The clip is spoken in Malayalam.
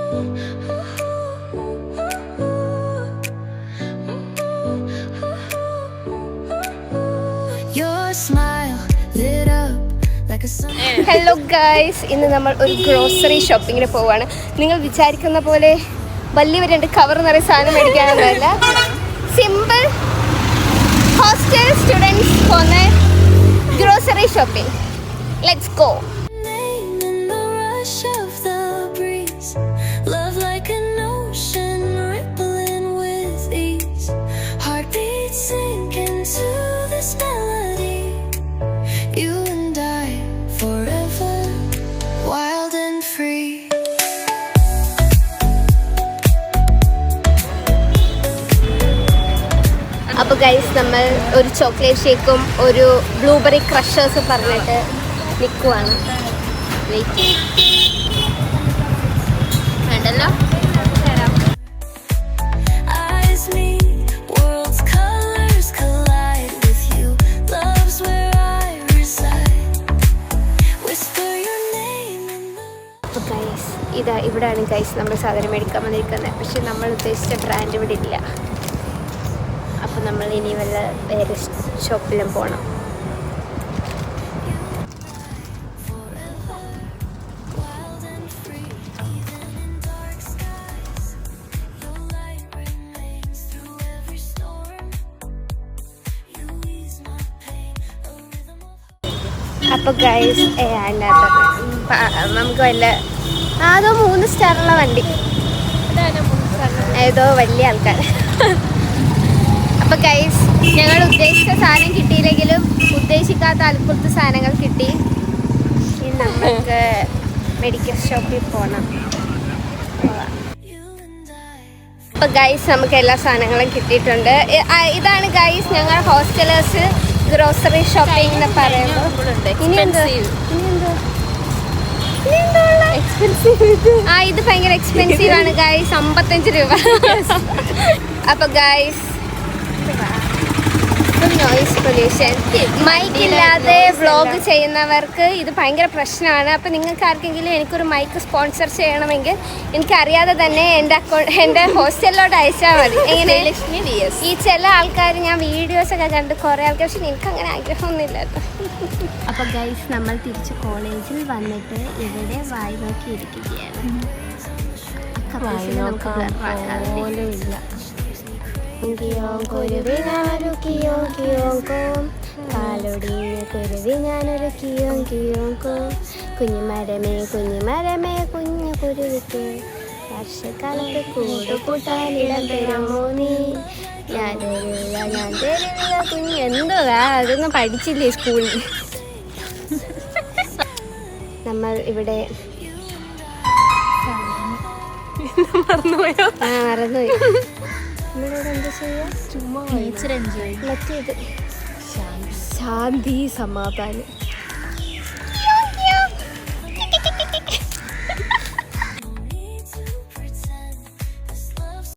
ഹലോ ഗൈസ്, ഇന്ന് നമ്മൾ ഒരു ഗ്രോസറി ഷോപ്പിങ്ങിന് പോവാണ്. നിങ്ങൾ വിചാരിക്കുന്ന പോലെ വലിയ രണ്ട് കവർ നിറയെ സാധനം മേടിക്കാനൊന്നുമല്ല. സിമ്പിൾ ഹോസ്റ്റൽ സ്റ്റുഡൻസ് പോകുന്ന ഗ്രോസറി ഷോപ്പിംഗ്. Let's go. അപ്പോൾ ഗൈസ്, നമ്മൾ ഒരു ചോക്ലേറ്റ് ഷേക്കും ഒരു ബ്ലൂബെറി ക്രഷേഴ്സും പറഞ്ഞിട്ട് നിൽക്കുവാണ്. വേണ്ടല്ലോ. അപ്പോൾ ഗൈസ്, ഇവിടെയാണ് ഗൈസ് നമ്മൾ സാധനം മേടിക്കാൻ വന്നിരിക്കുന്നത്. പക്ഷെ നമ്മൾ ഉദ്ദേശിച്ച ബ്രാൻഡ് ഇവിടെ ഇല്ല. അപ്പോൾ നമ്മൾ ഇനി വേറെ ഷോപ്പിലും പോകണം. അപ്പോൾ ഗൈസ്, നമുക്ക് അതോ 3 സ്റ്റാറുള്ള വണ്ടി, ഏതോ വലിയ ആൾക്കാർ. അപ്പോൾ ഗൈസ്, ഞങ്ങൾ ഉദ്ദേശിച്ച സാധനം കിട്ടിയില്ലെങ്കിലും ഉദ്ദേശിക്കാത്ത അൽപ്പുറത്ത് സാധനങ്ങൾ കിട്ടി. ഇനി നമുക്ക് മെഡിക്കൽ ഷോപ്പിൽ പോകണം. അപ്പോൾ ഗൈസ്, നമുക്ക് എല്ലാ സാധനങ്ങളും കിട്ടിയിട്ടുണ്ട്. ഇതാണ് ഗൈസ് ഞങ്ങൾ ഹോസ്റ്റലേഴ്സ് ഗ്രോസറി ഷോപ്പിംഗ് എന്ന് പറയുമ്പോൾ. ഇത് ഭയങ്കര എക്സ്പെൻസീവ് ആണ് ഗൈസ്, 55 രൂപ. അപ്പോൾ ഗൈസ്, നോയിസ് പൊല്യൂഷൻ, മൈക്ക് ഇല്ലാതെ വ്ളോഗ് ചെയ്യുന്നവർക്ക് ഇത് ഭയങ്കര പ്രശ്നമാണ്. അപ്പോൾ നിങ്ങൾക്ക് ആർക്കെങ്കിലും എനിക്കൊരു മൈക്ക് സ്പോൺസർ ചെയ്യണമെങ്കിൽ എനിക്കറിയാതെ തന്നെ എൻ്റെ ഹോസ്റ്റലിലോട്ട് അയച്ചാൽ മതി. എങ്ങനെ ഈ ചില ആൾക്കാർ, ഞാൻ വീഡിയോസൊക്കെ കണ്ട് കുറേ ആൾക്കാർ, പക്ഷെ എനിക്ക് അങ്ങനെ ആഗ്രഹമൊന്നുമില്ല കേട്ടോ. അപ്പോൾ ഗൈസ്, നമ്മൾ തിരിച്ച് കോളേജിൽ വന്നിട്ട് ഇവിടെ വായി നോക്കി ഇരിക്കുകയാണ്. കുരുവിനാനൊരു കിയോം കിയോങ്കോം, കാലൊടിഞ്ഞ കുരുവിനാനൊരു കിയോം കിയോങ്കോം, കുഞ്ഞുമരമേ കുഞ്ഞുമരമേ കുഞ്ഞു കുരുവിക്ക് വർഷക്കാലത്ത് കൂടുകൂട്ടാനിടം തരുമോ നീ, ഞാൻ തരില്ല ഞാൻ തരില്ല കുഞ്ഞ്. എന്തുവാ അതൊന്നും പഠിച്ചില്ലേ സ്കൂളിൽ? നമ്മൾ ഇവിടെ മറന്നുപോയി. എന്താ ചെയ്യാ? ചുമ്മാ നേച്ചർ എൻജോയ്. മറ്റേത് ശാന്തി സമാധാനം.